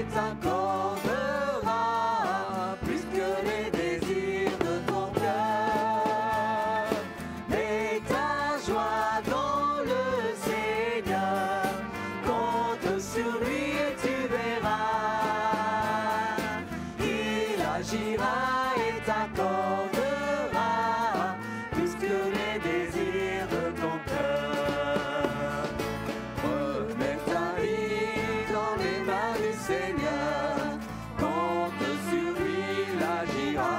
et t'accordera plus que les désirs de ton cœur. Mets ta joie dans le Seigneur, compte sur lui et tu verras. Il agira et t'accordera plus que les désirs de ton cœur. Remets ta vie dans les mains du Seigneur, compte sur lui, il agira.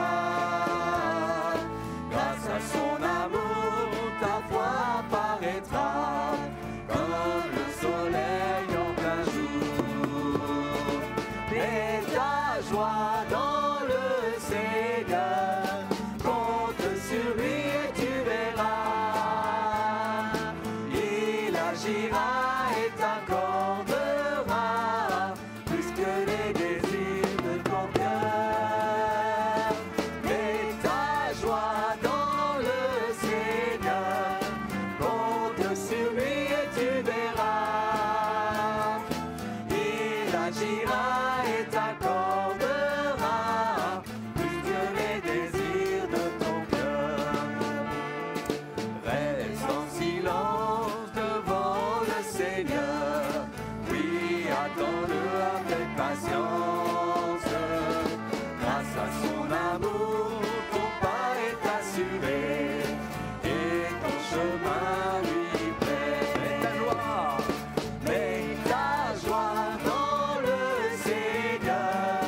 Grâce à son amour, ta foi apparaîtra comme le soleil en plein jour. Mets ta joie dans le Seigneur, compte sur lui et tu verras. Il agira et t'accordera plus que les désirs de ton cœur. Mets ta joie dans le Seigneur, compte sur lui et tu verras. Il agira et t'accordera plus que les désirs de ton cœur. Reste en silence devant le Seigneur, oui, attends-le avec patience. Grâce à son amour, ton pas est assuré et ton chemin lui plaît. Mets ta joie dans le Seigneur,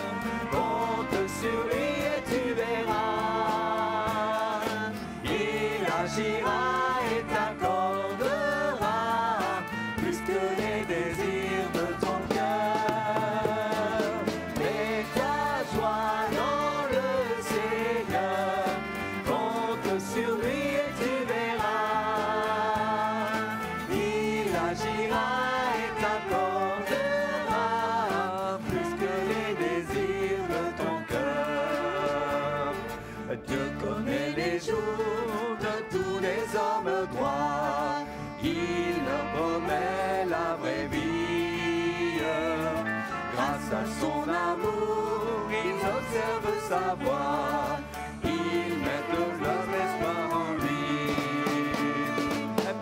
compte sur lui et tu verras. Il agira et t'accordera plus que les désirs de ton cœur. Mets ta joie dans le Seigneur, compte sur lui et tu verras. Il agira et t'accordera plus que les désirs de ton cœur. Dieu connaît les jours de tous les hommes droits, il leur promet la vraie vie. Grâce à son amour, ils observent sa voie, ils mettent leur espoir en lui.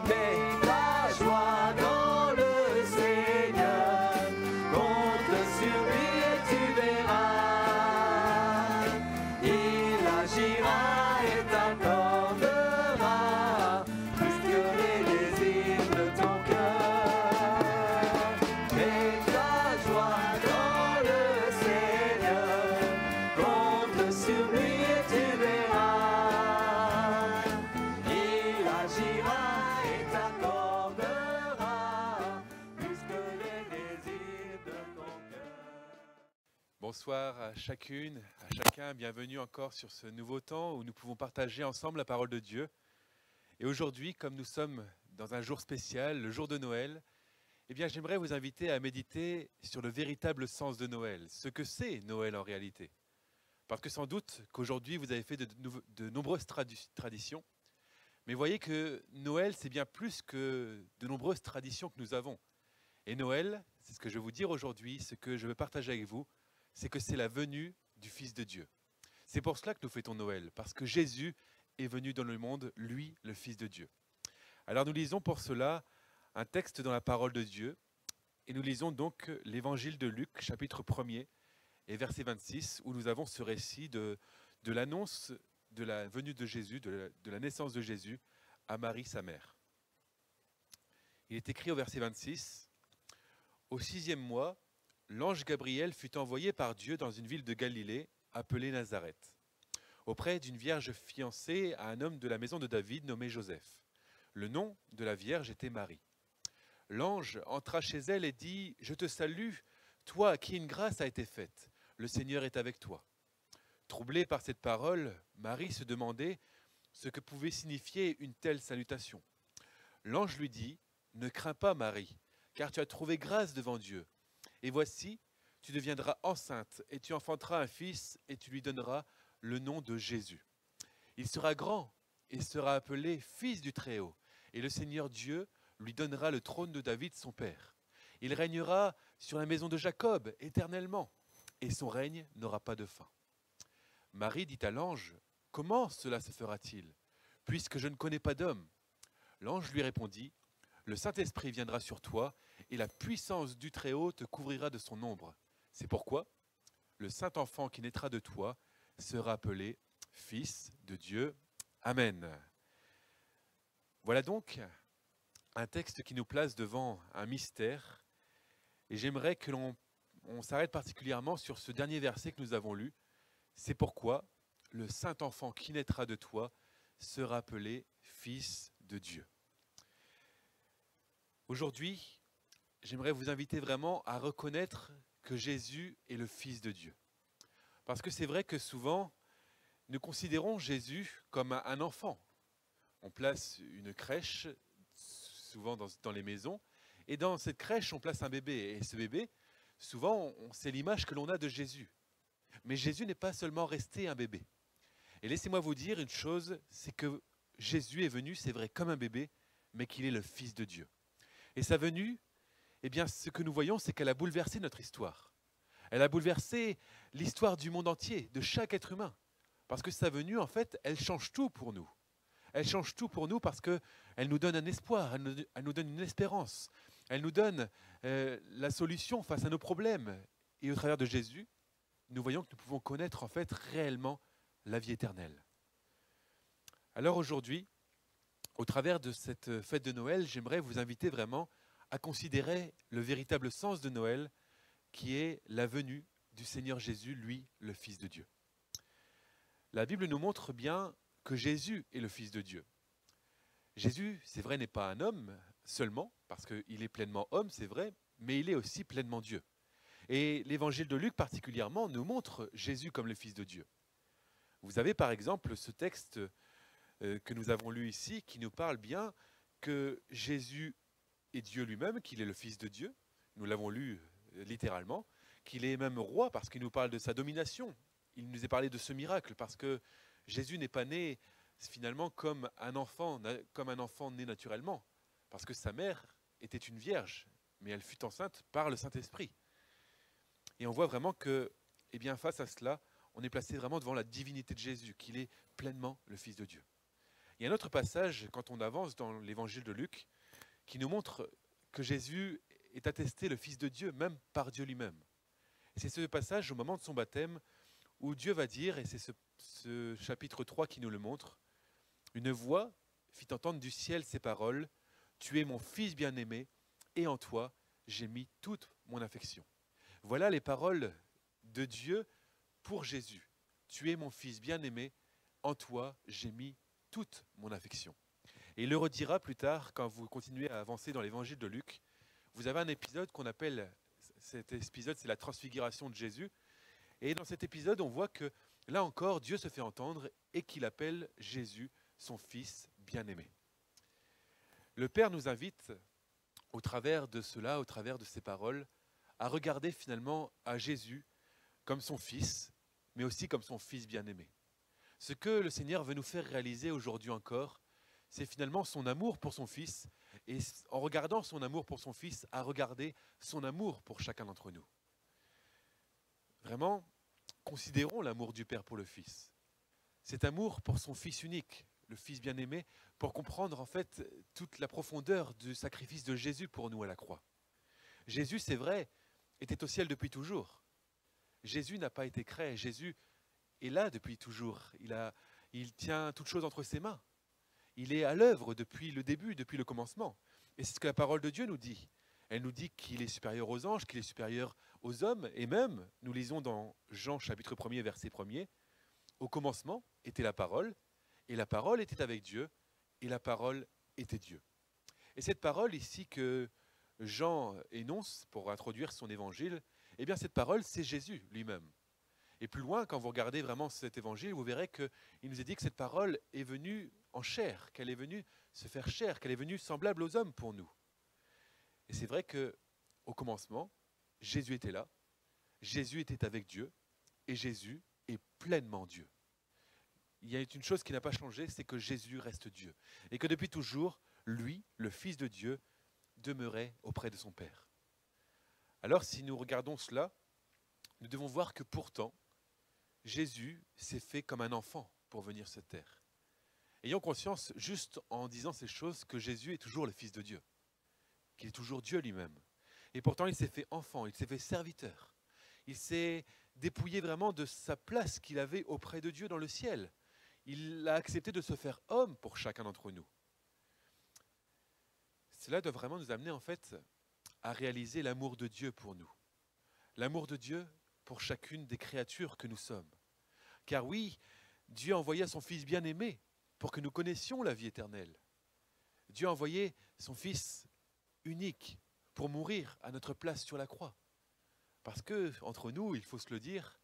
Mets ta joie dans le Seigneur, compte sur lui et tu verras. Il agira et t'accordera plus que les désirs de ton cœur. Mets ta joie dans le Seigneur, compte sur lui et tu verras. Il agira et t'accordera plus que les désirs de ton cœur. Bonsoir à chacune, à chacun, bienvenue encore sur ce nouveau temps où nous pouvons partager ensemble la parole de Dieu. Et aujourd'hui, comme nous sommes dans un jour spécial, le jour de Noël, eh bien j'aimerais vous inviter à méditer sur le véritable sens de Noël, ce que c'est Noël en réalité. Parce que sans doute qu'aujourd'hui vous avez fait de nombreuses traditions, mais voyez que Noël c'est bien plus que de nombreuses traditions que nous avons. Et Noël, c'est ce que je vais vous dire aujourd'hui, ce que je veux partager avec vous, c'est que c'est la venue du Fils de Dieu. C'est pour cela que nous fêtons Noël, parce que Jésus est venu dans le monde, lui, le Fils de Dieu. Alors nous lisons pour cela un texte dans la parole de Dieu, et nous lisons donc l'évangile de Luc, chapitre 1er, et verset 26, où nous avons ce récit de l'annonce de la venue de Jésus, de la naissance de Jésus à Marie, sa mère. Il est écrit au verset 26, « Au 6e mois, l'ange Gabriel fut envoyé par Dieu dans une ville de Galilée, appelée Nazareth, auprès d'une vierge fiancée à un homme de la maison de David nommé Joseph. Le nom de la vierge était Marie. L'ange entra chez elle et dit « Je te salue, toi à qui une grâce a été faite. Le Seigneur est avec toi. » Troublée par cette parole, Marie se demandait ce que pouvait signifier une telle salutation. L'ange lui dit « Ne crains pas, Marie, car tu as trouvé grâce devant Dieu. Et voici, tu deviendras enceinte et tu enfanteras un fils et tu lui donneras le nom de Jésus. Il sera grand et sera appelé Fils du Très-Haut. Et le Seigneur Dieu lui donnera le trône de David, son père. Il régnera sur la maison de Jacob éternellement, et son règne n'aura pas de fin. Marie dit à l'ange, « Comment cela se fera-t-il, puisque je ne connais pas d'homme ?» L'ange lui répondit, « Le Saint-Esprit viendra sur toi, et la puissance du Très-Haut te couvrira de son ombre. C'est pourquoi le Saint-Enfant qui naîtra de toi sera appelé Fils de Dieu. Amen. » Voilà donc un texte qui nous place devant un mystère, et j'aimerais que l'on s'arrête particulièrement sur ce dernier verset que nous avons lu. C'est pourquoi le Saint-Enfant qui naîtra de toi sera appelé Fils de Dieu. Aujourd'hui, j'aimerais vous inviter vraiment à reconnaître que Jésus est le Fils de Dieu. Parce que c'est vrai que souvent, nous considérons Jésus comme un enfant. On place une crèche, souvent dans les maisons, et dans cette crèche, on place un bébé. Et ce bébé, souvent, c'est l'image que l'on a de Jésus. Mais Jésus n'est pas seulement resté un bébé. Et laissez-moi vous dire une chose, c'est que Jésus est venu, c'est vrai, comme un bébé, mais qu'il est le Fils de Dieu. Et sa venue, eh bien, ce que nous voyons, c'est qu'elle a bouleversé notre histoire. Elle a bouleversé l'histoire du monde entier, de chaque être humain. Parce que sa venue, en fait, elle change tout pour nous. Elle change tout pour nous parce qu'elle nous donne un espoir, elle nous donne une espérance. Elle nous donne la solution face à nos problèmes. Et au travers de Jésus, nous voyons que nous pouvons connaître en fait réellement la vie éternelle. Alors aujourd'hui, au travers de cette fête de Noël, j'aimerais vous inviter vraiment à considérer le véritable sens de Noël, qui est la venue du Seigneur Jésus, lui, le Fils de Dieu. La Bible nous montre bien que Jésus est le Fils de Dieu. Jésus, c'est vrai, n'est pas un homme seulement, parce qu'il est pleinement homme, c'est vrai, mais il est aussi pleinement Dieu. Et l'évangile de Luc particulièrement nous montre Jésus comme le Fils de Dieu. Vous avez par exemple ce texte que nous avons lu ici, qui nous parle bien que Jésus est Dieu lui-même, qu'il est le Fils de Dieu. Nous l'avons lu littéralement, qu'il est même roi parce qu'il nous parle de sa domination. Il nous est parlé de ce miracle parce que Jésus n'est pas né finalement comme un enfant né naturellement, parce que sa mère était une vierge, mais elle fut enceinte par le Saint-Esprit. Et on voit vraiment que, eh bien, face à cela, on est placé vraiment devant la divinité de Jésus, qu'il est pleinement le Fils de Dieu. Il y a un autre passage, quand on avance dans l'évangile de Luc, qui nous montre que Jésus est attesté le Fils de Dieu, même par Dieu lui-même. Et c'est ce passage au moment de son baptême où Dieu va dire, et c'est ce chapitre 3 qui nous le montre, « Une voix fit entendre du ciel ces paroles, « Tu es mon Fils bien-aimé, et en toi j'ai mis toute mon affection. » Voilà les paroles de Dieu pour Jésus. « Tu es mon Fils bien-aimé, en toi j'ai mis toute mon affection. » Et il le redira plus tard, quand vous continuez à avancer dans l'évangile de Luc. Vous avez un épisode qu'on appelle, cet épisode c'est la transfiguration de Jésus. Et dans cet épisode, on voit que là encore, Dieu se fait entendre et qu'il appelle Jésus son Fils bien-aimé. Le Père nous invite, au travers de cela, au travers de ces paroles, à regarder finalement à Jésus comme son Fils, mais aussi comme son Fils bien-aimé. Ce que le Seigneur veut nous faire réaliser aujourd'hui encore, c'est finalement son amour pour son Fils, et en regardant son amour pour son Fils, à regarder son amour pour chacun d'entre nous. Vraiment, considérons l'amour du Père pour le Fils. Cet amour pour son Fils unique, le Fils bien-aimé, pour comprendre en fait toute la profondeur du sacrifice de Jésus pour nous à la croix. Jésus, c'est vrai, était au ciel depuis toujours. Jésus n'a pas été créé, Jésus est là depuis toujours. Il tient toutes choses entre ses mains. Il est à l'œuvre depuis le début, depuis le commencement. Et c'est ce que la parole de Dieu nous dit. Elle nous dit qu'il est supérieur aux anges, qu'il est supérieur aux hommes. Et même, nous lisons dans Jean chapitre 1er, verset 1er, « Au commencement était la parole, et la parole était avec Dieu, et la parole était Dieu. » Et cette parole ici que Jean énonce pour introduire son évangile, eh bien cette parole, c'est Jésus lui-même. Et plus loin, quand vous regardez vraiment cet évangile, vous verrez qu'il nous est dit que cette parole est venue en chair, qu'elle est venue se faire chair, qu'elle est venue semblable aux hommes pour nous. Et c'est vrai qu'au commencement, Jésus était là, Jésus était avec Dieu, et Jésus est pleinement Dieu. Il y a une chose qui n'a pas changé, c'est que Jésus reste Dieu. Et que depuis toujours, lui, le Fils de Dieu, demeurait auprès de son Père. Alors si nous regardons cela, nous devons voir que pourtant, Jésus s'est fait comme un enfant pour venir sur terre. Ayons conscience, juste en disant ces choses, que Jésus est toujours le Fils de Dieu, qu'il est toujours Dieu lui-même. Et pourtant, il s'est fait enfant, il s'est fait serviteur. Il s'est dépouillé vraiment de sa place qu'il avait auprès de Dieu dans le ciel. Il a accepté de se faire homme pour chacun d'entre nous. Cela doit vraiment nous amener en fait à réaliser l'amour de Dieu pour nous. L'amour de Dieu pour chacune des créatures que nous sommes. Car oui, Dieu a envoyé son Fils bien-aimé pour que nous connaissions la vie éternelle. Dieu a envoyé son Fils unique pour mourir à notre place sur la croix. Parce que, entre nous, il faut se le dire,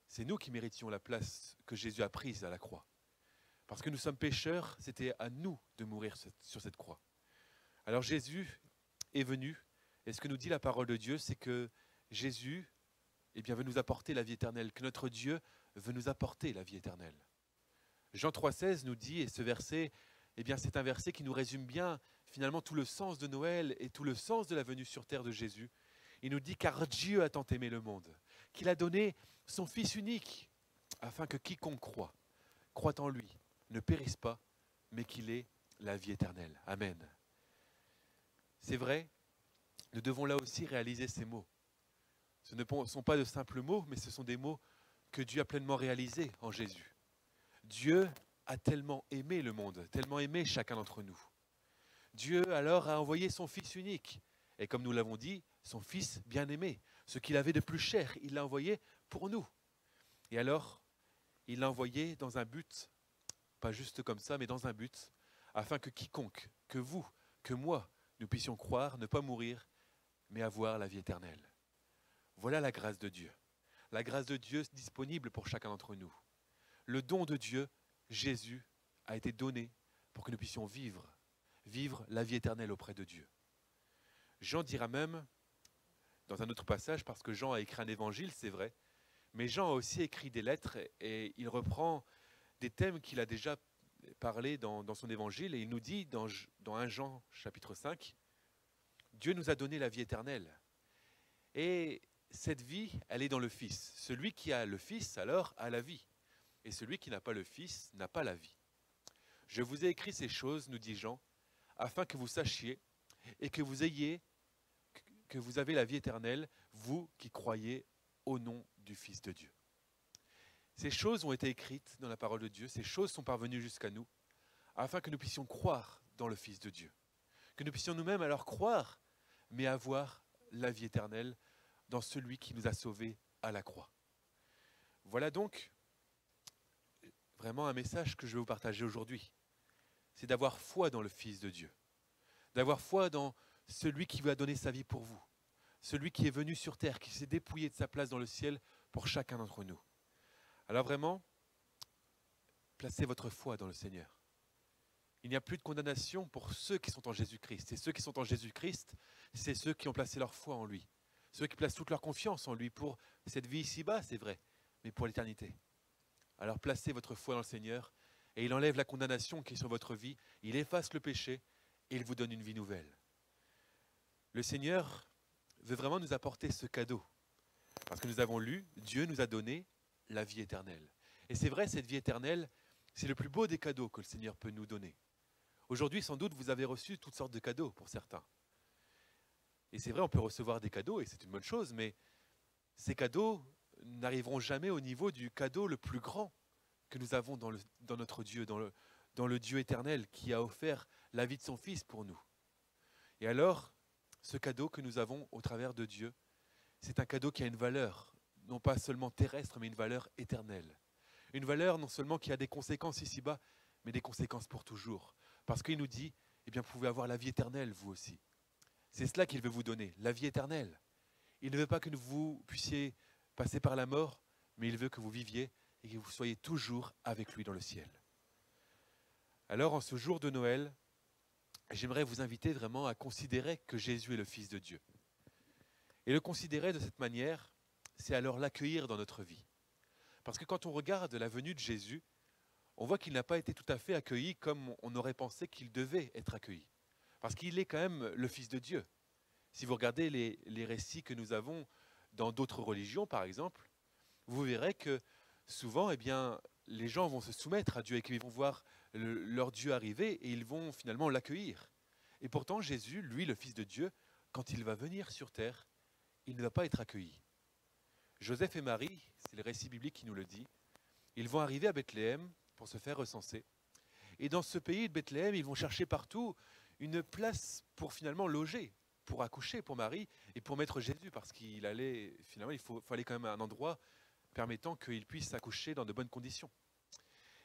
c'est nous qui méritions la place que Jésus a prise à la croix. Parce que nous sommes pécheurs, c'était à nous de mourir sur cette croix. Alors Jésus est venu, et ce que nous dit la parole de Dieu, c'est que Jésus veut nous apporter la vie éternelle, que notre Dieu veut nous apporter la vie éternelle. Jean 3,16 nous dit, et ce verset, c'est un verset qui nous résume bien finalement tout le sens de Noël et tout le sens de la venue sur terre de Jésus. Il nous dit, car Dieu a tant aimé le monde, qu'il a donné son Fils unique, afin que quiconque croit en lui, ne périsse pas, mais qu'il ait la vie éternelle. Amen. C'est vrai, nous devons là aussi réaliser ces mots. Ce ne sont pas de simples mots, mais ce sont des mots que Dieu a pleinement réalisés en Jésus. Dieu a tellement aimé le monde, tellement aimé chacun d'entre nous. Dieu alors a envoyé son Fils unique. Et comme nous l'avons dit, son Fils bien-aimé, ce qu'il avait de plus cher, il l'a envoyé pour nous. Et alors, il l'a envoyé dans un but, pas juste comme ça, mais dans un but, afin que quiconque, que vous, que moi, nous puissions croire, ne pas mourir, mais avoir la vie éternelle. Voilà la grâce de Dieu. La grâce de Dieu disponible pour chacun d'entre nous. Le don de Dieu, Jésus, a été donné pour que nous puissions vivre la vie éternelle auprès de Dieu. Jean dira même, dans un autre passage, parce que Jean a écrit un évangile, c'est vrai, mais Jean a aussi écrit des lettres et il reprend des thèmes qu'il a déjà parlé dans son évangile et il nous dit dans 1 Jean chapitre 5, Dieu nous a donné la vie éternelle. Et cette vie, elle est dans le Fils. Celui qui a le Fils, alors, a la vie. Et celui qui n'a pas le Fils n'a pas la vie. Je vous ai écrit ces choses, nous dit Jean, afin que vous sachiez et que vous avez la vie éternelle, vous qui croyez au nom du Fils de Dieu. Ces choses ont été écrites dans la parole de Dieu, ces choses sont parvenues jusqu'à nous, afin que nous puissions croire dans le Fils de Dieu. Que nous puissions nous-mêmes alors croire, mais avoir la vie éternelle dans celui qui nous a sauvés à la croix. Voilà donc vraiment un message que je vais vous partager aujourd'hui. C'est d'avoir foi dans le Fils de Dieu. D'avoir foi dans celui qui va donner sa vie pour vous. Celui qui est venu sur terre, qui s'est dépouillé de sa place dans le ciel pour chacun d'entre nous. Alors vraiment, placez votre foi dans le Seigneur. Il n'y a plus de condamnation pour ceux qui sont en Jésus-Christ. Et ceux qui sont en Jésus-Christ, c'est ceux qui ont placé leur foi en lui. Ceux qui placent toute leur confiance en lui pour cette vie ici-bas, c'est vrai, mais pour l'éternité. Alors placez votre foi dans le Seigneur et il enlève la condamnation qui est sur votre vie, il efface le péché et il vous donne une vie nouvelle. Le Seigneur veut vraiment nous apporter ce cadeau. Parce que nous avons lu, Dieu nous a donné la vie éternelle. Et c'est vrai, cette vie éternelle, c'est le plus beau des cadeaux que le Seigneur peut nous donner. Aujourd'hui, sans doute, vous avez reçu toutes sortes de cadeaux pour certains. Et c'est vrai, on peut recevoir des cadeaux et c'est une bonne chose, mais ces cadeaux n'arriveront jamais au niveau du cadeau le plus grand que nous avons dans notre Dieu, dans le Dieu éternel qui a offert la vie de son Fils pour nous. Et alors, ce cadeau que nous avons au travers de Dieu, c'est un cadeau qui a une valeur, non pas seulement terrestre, mais une valeur éternelle. Une valeur non seulement qui a des conséquences ici-bas, mais des conséquences pour toujours. Parce qu'il nous dit, vous pouvez avoir la vie éternelle, vous aussi. C'est cela qu'il veut vous donner, la vie éternelle. Il ne veut pas que vous puissiez passer par la mort, mais il veut que vous viviez et que vous soyez toujours avec lui dans le ciel. Alors, en ce jour de Noël, j'aimerais vous inviter vraiment à considérer que Jésus est le Fils de Dieu. Et le considérer de cette manière, c'est alors l'accueillir dans notre vie. Parce que quand on regarde la venue de Jésus, on voit qu'il n'a pas été tout à fait accueilli comme on aurait pensé qu'il devait être accueilli. Parce qu'il est quand même le Fils de Dieu. Si vous regardez les récits que nous avons dans d'autres religions, par exemple, vous verrez que souvent, eh bien, les gens vont se soumettre à Dieu et qu'ils vont voir leur Dieu arriver et ils vont finalement l'accueillir. Et pourtant, Jésus, lui, le Fils de Dieu, quand il va venir sur terre, il ne va pas être accueilli. Joseph et Marie, c'est le récit biblique qui nous le dit, ils vont arriver à Bethléem pour se faire recenser. Et dans ce pays de Bethléem, ils vont chercher partout une place pour finalement loger, pour accoucher pour Marie et pour mettre Jésus, parce qu'il allait, finalement, fallait quand même un endroit permettant qu'il puisse accoucher dans de bonnes conditions.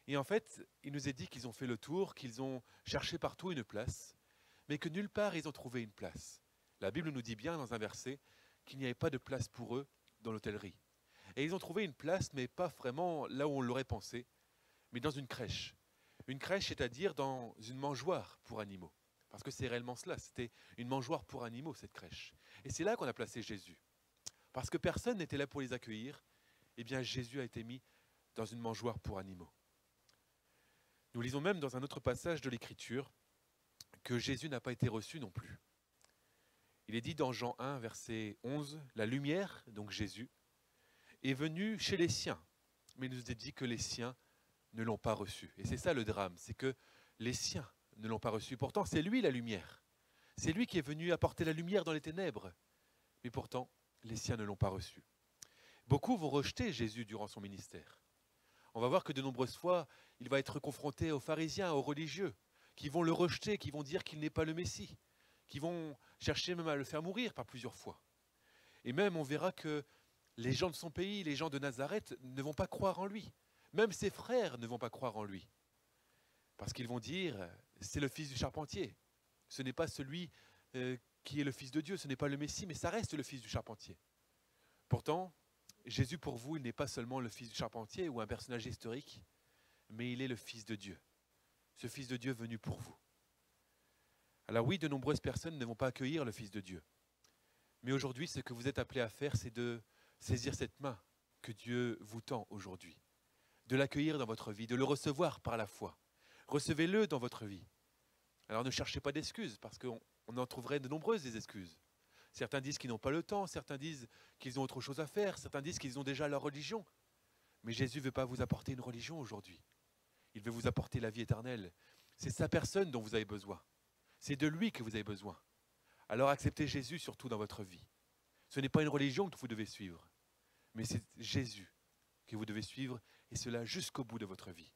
Et en fait, il nous est dit qu'ils ont fait le tour, qu'ils ont cherché partout une place, mais que nulle part ils ont trouvé une place. La Bible nous dit bien dans un verset qu'il n'y avait pas de place pour eux dans l'hôtellerie. Et ils ont trouvé une place, mais pas vraiment là où on l'aurait pensé, mais dans une crèche. Une crèche, c'est-à-dire dans une mangeoire pour animaux. Parce que c'est réellement cela, c'était une mangeoire pour animaux, cette crèche. Et c'est là qu'on a placé Jésus. Parce que personne n'était là pour les accueillir, eh bien Jésus a été mis dans une mangeoire pour animaux. Nous lisons même dans un autre passage de l'Écriture que Jésus n'a pas été reçu non plus. Il est dit dans Jean 1, verset 11, « La lumière, donc Jésus, est venue chez les siens, mais il nous est dit que les siens ne l'ont pas reçu. » Et c'est ça le drame, c'est que les siens ne l'ont pas reçu. Pourtant, c'est lui la lumière. C'est lui qui est venu apporter la lumière dans les ténèbres. Mais pourtant, les siens ne l'ont pas reçu. Beaucoup vont rejeter Jésus durant son ministère. On va voir que de nombreuses fois, il va être confronté aux pharisiens, aux religieux, qui vont le rejeter, qui vont dire qu'il n'est pas le Messie, qui vont chercher même à le faire mourir par plusieurs fois. Et même, on verra que les gens de son pays, les gens de Nazareth, ne vont pas croire en lui. Même ses frères ne vont pas croire en lui. Parce qu'ils vont dire, c'est le fils du charpentier. Ce n'est pas celui qui est le fils de Dieu, ce n'est pas le Messie, mais ça reste le fils du charpentier. Pourtant, Jésus pour vous, il n'est pas seulement le fils du charpentier ou un personnage historique, mais il est le fils de Dieu. Ce fils de Dieu venu pour vous. Alors oui, de nombreuses personnes ne vont pas accueillir le fils de Dieu. Mais aujourd'hui, ce que vous êtes appelés à faire, c'est de saisir cette main que Dieu vous tend aujourd'hui. De l'accueillir dans votre vie, de le recevoir par la foi. Recevez-le dans votre vie. Alors ne cherchez pas d'excuses, parce qu'on en trouverait de nombreuses des excuses. Certains disent qu'ils n'ont pas le temps, certains disent qu'ils ont autre chose à faire, certains disent qu'ils ont déjà leur religion. Mais Jésus ne veut pas vous apporter une religion aujourd'hui. Il veut vous apporter la vie éternelle. C'est sa personne dont vous avez besoin. C'est de lui que vous avez besoin. Alors acceptez Jésus surtout dans votre vie. Ce n'est pas une religion que vous devez suivre, mais c'est Jésus que vous devez suivre, et cela jusqu'au bout de votre vie.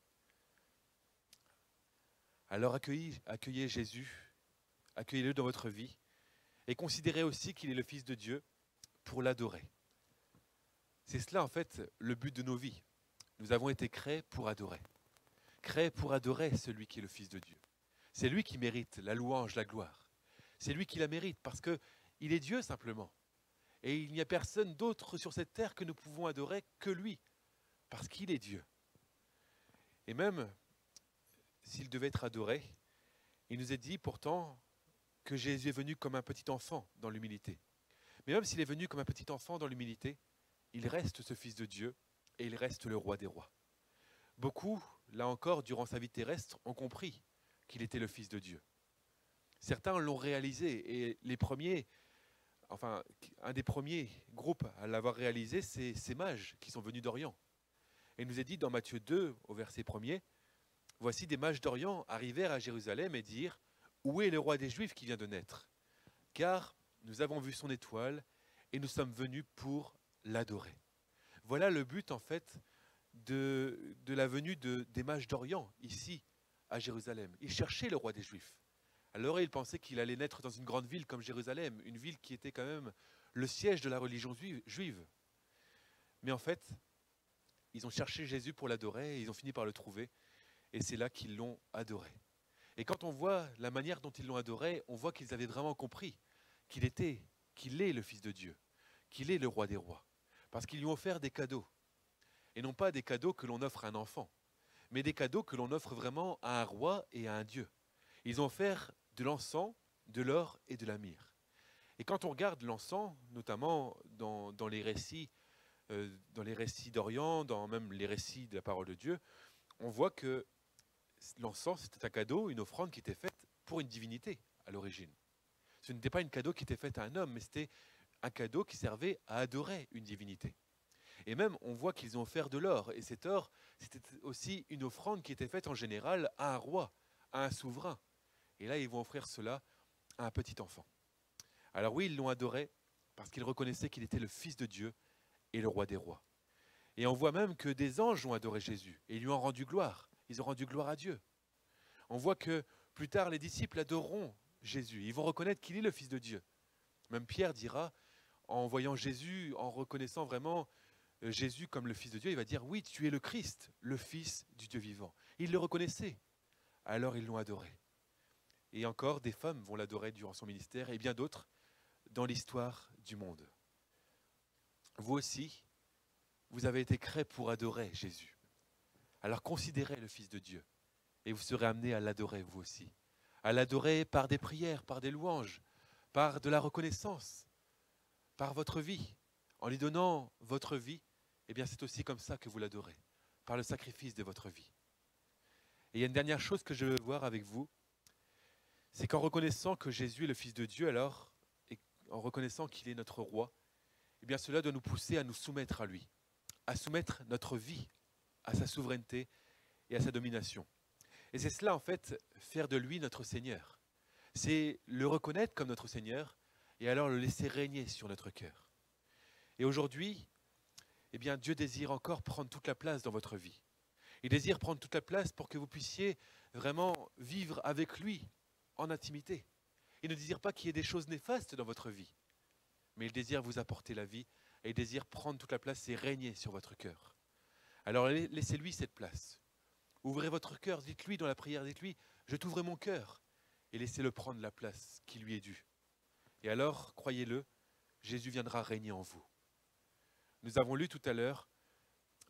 Alors accueillez Jésus, accueillez-le dans votre vie, et considérez aussi qu'il est le Fils de Dieu pour l'adorer. C'est cela en fait le but de nos vies. Nous avons été créés pour adorer celui qui est le Fils de Dieu. C'est lui qui mérite la louange, la gloire. C'est lui qui la mérite parce qu'il est Dieu simplement. Et il n'y a personne d'autre sur cette terre que nous pouvons adorer que lui, parce qu'il est Dieu. Et même s'il devait être adoré, il nous est dit pourtant que Jésus est venu comme un petit enfant dans l'humilité. Mais même s'il est venu comme un petit enfant dans l'humilité, il reste ce Fils de Dieu et il reste le roi des rois. Beaucoup, là encore, durant sa vie terrestre, ont compris qu'il était le Fils de Dieu. Certains l'ont réalisé et un des premiers groupes à l'avoir réalisé, c'est ces mages qui sont venus d'Orient. Et il nous est dit dans Matthieu 2, au verset 1er, « Voici des mages d'Orient arrivèrent à Jérusalem et dirent, « Où est le roi des Juifs qui vient de naître? Car nous avons vu son étoile et nous sommes venus pour l'adorer. » Voilà le but en fait de la venue des mages d'Orient ici à Jérusalem. Ils cherchaient le roi des Juifs. Alors ils pensaient qu'il allait naître dans une grande ville comme Jérusalem, une ville qui était quand même le siège de la religion juive. Mais en fait, ils ont cherché Jésus pour l'adorer et ils ont fini par le trouver. Et c'est là qu'ils l'ont adoré. Et quand on voit la manière dont ils l'ont adoré, on voit qu'ils avaient vraiment compris qu'il est le Fils de Dieu, qu'il est le roi des rois. Parce qu'ils lui ont offert des cadeaux. Et non pas des cadeaux que l'on offre à un enfant, mais des cadeaux que l'on offre vraiment à un roi et à un Dieu. Ils ont offert de l'encens, de l'or et de la myrrhe. Et quand on regarde l'encens, notamment dans les récits d'Orient, dans même les récits de la parole de Dieu, on voit que l'encens, c'était un cadeau, une offrande qui était faite pour une divinité à l'origine. Ce n'était pas un cadeau qui était fait à un homme, mais c'était un cadeau qui servait à adorer une divinité. Et même, on voit qu'ils ont offert de l'or. Et cet or, c'était aussi une offrande qui était faite en général à un roi, à un souverain. Et là, ils vont offrir cela à un petit enfant. Alors oui, ils l'ont adoré parce qu'ils reconnaissaient qu'il était le Fils de Dieu et le roi des rois. Et on voit même que des anges ont adoré Jésus et ils lui ont rendu gloire. Ils ont rendu gloire à Dieu. On voit que plus tard, les disciples adoreront Jésus. Ils vont reconnaître qu'il est le Fils de Dieu. Même Pierre dira, en voyant Jésus, en reconnaissant vraiment Jésus comme le Fils de Dieu, il va dire, oui, tu es le Christ, le Fils du Dieu vivant. Ils le reconnaissaient, alors ils l'ont adoré. Et encore, des femmes vont l'adorer durant son ministère, et bien d'autres dans l'histoire du monde. Vous aussi, vous avez été créés pour adorer Jésus. Alors considérez le Fils de Dieu, et vous serez amenés à l'adorer vous aussi. À l'adorer par des prières, par des louanges, par de la reconnaissance, par votre vie. En lui donnant votre vie, eh bien c'est aussi comme ça que vous l'adorez, par le sacrifice de votre vie. Et il y a une dernière chose que je veux voir avec vous, c'est qu'en reconnaissant que Jésus est le Fils de Dieu, alors, et en reconnaissant qu'il est notre roi, eh bien cela doit nous pousser à nous soumettre à lui, à soumettre notre vie à sa souveraineté et à sa domination. Et c'est cela en fait, faire de lui notre Seigneur. C'est le reconnaître comme notre Seigneur et alors le laisser régner sur notre cœur. Et aujourd'hui, eh bien, Dieu désire encore prendre toute la place dans votre vie. Il désire prendre toute la place pour que vous puissiez vraiment vivre avec lui en intimité. Il ne désire pas qu'il y ait des choses néfastes dans votre vie, mais il désire vous apporter la vie et il désire prendre toute la place et régner sur votre cœur. Alors laissez-lui cette place. Ouvrez votre cœur, dites-lui dans la prière, dites-lui, je t'ouvre mon cœur et laissez-le prendre la place qui lui est due. Et alors, croyez-le, Jésus viendra régner en vous. Nous avons lu tout à l'heure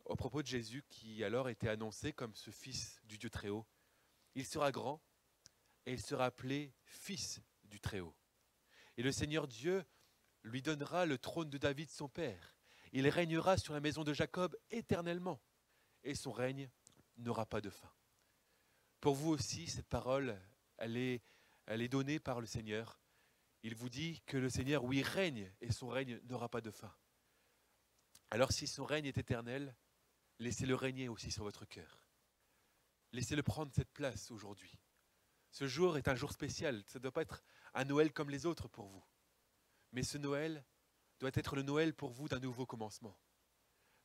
au propos de Jésus qui alors était annoncé comme ce Fils du Dieu Très-Haut. Il sera grand et il sera appelé Fils du Très-Haut. Et le Seigneur Dieu lui donnera le trône de David son père. Il régnera sur la maison de Jacob éternellement et son règne n'aura pas de fin. Pour vous aussi, cette parole, elle est donnée par le Seigneur. Il vous dit que le Seigneur, oui, règne et son règne n'aura pas de fin. Alors si son règne est éternel, laissez-le régner aussi sur votre cœur. Laissez-le prendre cette place aujourd'hui. Ce jour est un jour spécial. Ça ne doit pas être un Noël comme les autres pour vous. Mais ce Noël doit être le Noël pour vous d'un nouveau commencement.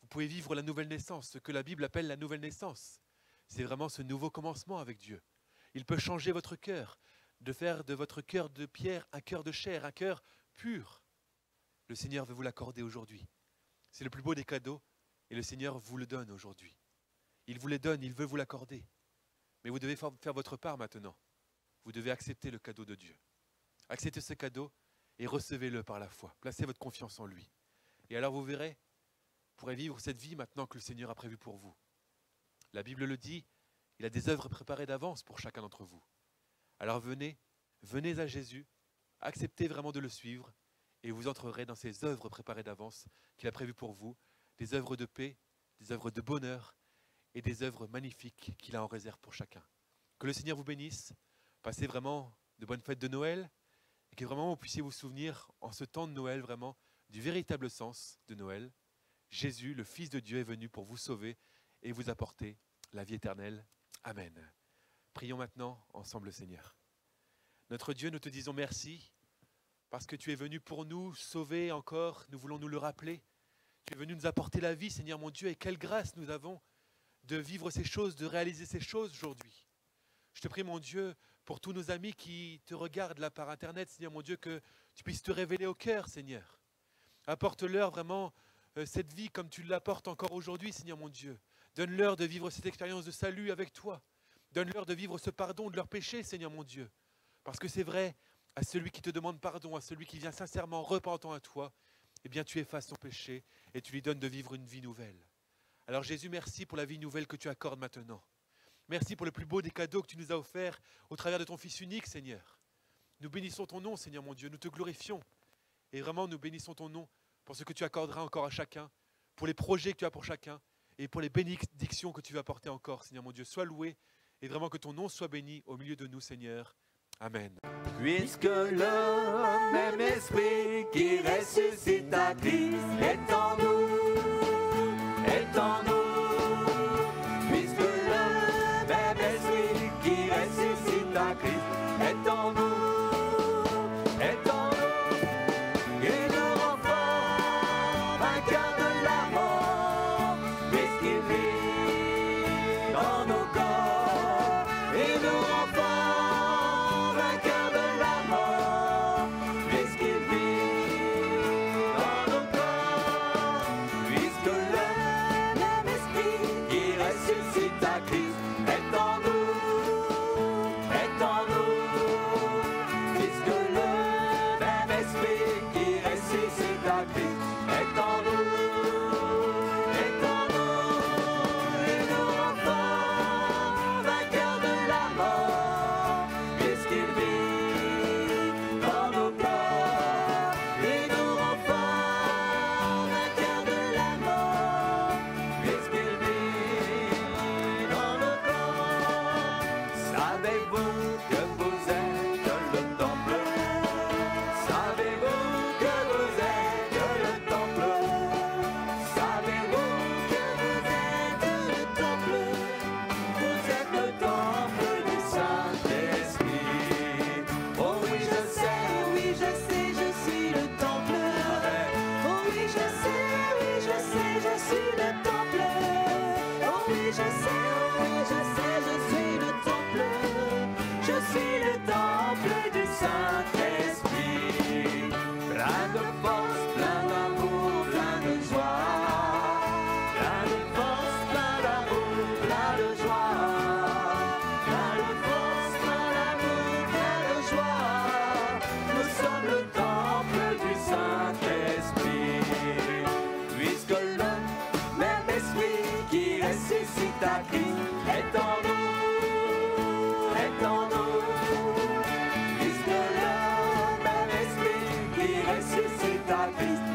Vous pouvez vivre la nouvelle naissance, ce que la Bible appelle la nouvelle naissance. C'est vraiment ce nouveau commencement avec Dieu. Il peut changer votre cœur, de faire de votre cœur de pierre un cœur de chair, un cœur pur. Le Seigneur veut vous l'accorder aujourd'hui. C'est le plus beau des cadeaux et le Seigneur vous le donne aujourd'hui. Il vous les donne, il veut vous l'accorder. Mais vous devez faire votre part maintenant. Vous devez accepter le cadeau de Dieu. Acceptez ce cadeau et recevez-le par la foi. Placez votre confiance en lui. Et alors vous verrez, vous pourrez vivre cette vie maintenant que le Seigneur a prévue pour vous. La Bible le dit, il a des œuvres préparées d'avance pour chacun d'entre vous. Alors venez à Jésus, acceptez vraiment de le suivre et vous entrerez dans ces œuvres préparées d'avance qu'il a prévues pour vous, des œuvres de paix, des œuvres de bonheur et des œuvres magnifiques qu'il a en réserve pour chacun. Que le Seigneur vous bénisse, passez vraiment de bonnes fêtes de Noël et que vraiment vous puissiez vous souvenir en ce temps de Noël vraiment du véritable sens de Noël. Jésus, le Fils de Dieu, est venu pour vous sauver et vous apporter la vie éternelle. Amen. Prions maintenant ensemble, Seigneur. Notre Dieu, nous te disons merci parce que tu es venu pour nous sauver encore. Nous voulons nous le rappeler. Tu es venu nous apporter la vie, Seigneur mon Dieu, et quelle grâce nous avons de vivre ces choses, de réaliser ces choses aujourd'hui. Je te prie, mon Dieu, pour tous nos amis qui te regardent là par Internet, Seigneur mon Dieu, que tu puisses te révéler au cœur, Seigneur. Apporte-leur vraiment cette vie comme tu l'apportes encore aujourd'hui, Seigneur mon Dieu. Donne-leur de vivre cette expérience de salut avec toi. Donne-leur de vivre ce pardon de leurs péchés, Seigneur mon Dieu. Parce que c'est vrai, à celui qui te demande pardon, à celui qui vient sincèrement repentant à toi, eh bien tu effaces son péché et tu lui donnes de vivre une vie nouvelle. Alors Jésus, merci pour la vie nouvelle que tu accordes maintenant. Merci pour le plus beau des cadeaux que tu nous as offerts au travers de ton Fils unique, Seigneur. Nous bénissons ton nom, Seigneur mon Dieu, nous te glorifions. Et vraiment, nous bénissons ton nom pour ce que tu accorderas encore à chacun, pour les projets que tu as pour chacun et pour les bénédictions que tu vas apporter encore, Seigneur mon Dieu. Sois loué et vraiment que ton nom soit béni au milieu de nous, Seigneur. Amen. Puisque le même esprit qui ressuscite à Christ est en nous, puisque le même esprit qui ressuscite à Christ est en nous, et nous rend forts, vainqueurs de la mort, puisqu'il vit dans nos corps, et nous rend forts, vainqueurs de la mort, puisqu'il vit dans nos corps, puisque le même esprit qui ressuscite à Christ est en nous, puisque le même esprit qui ressuscite à Christ est en nous, et nous rend forts, vainqueurs de la mort, puisqu'il vit dans nos corps, et nous rend forts, vainqueurs de la mort, puisqu'il vit dans nos corps. Savez-vous que vous êtes le temple? Savez-vous que vous êtes le temple? Savez-vous que vous êtes le temple? Vous êtes le temple du Saint-Esprit. Oh oui, je sais, je suis le temple. Oh oui, je sais, je suis le temple. Oh oui, je sais, je suis le temple. Je suis le temple du Saint-Esprit. Plein de force, plein d'amour, plein de joie. Plein de force, plein d'amour, plein de joie. Plein de force, plein d'amour, plein de joie. Nous sommes le temple du Saint-Esprit. Puisque le même esprit qui ressuscite à Christ est en nous, puisque le même esprit qui ressuscite à Christ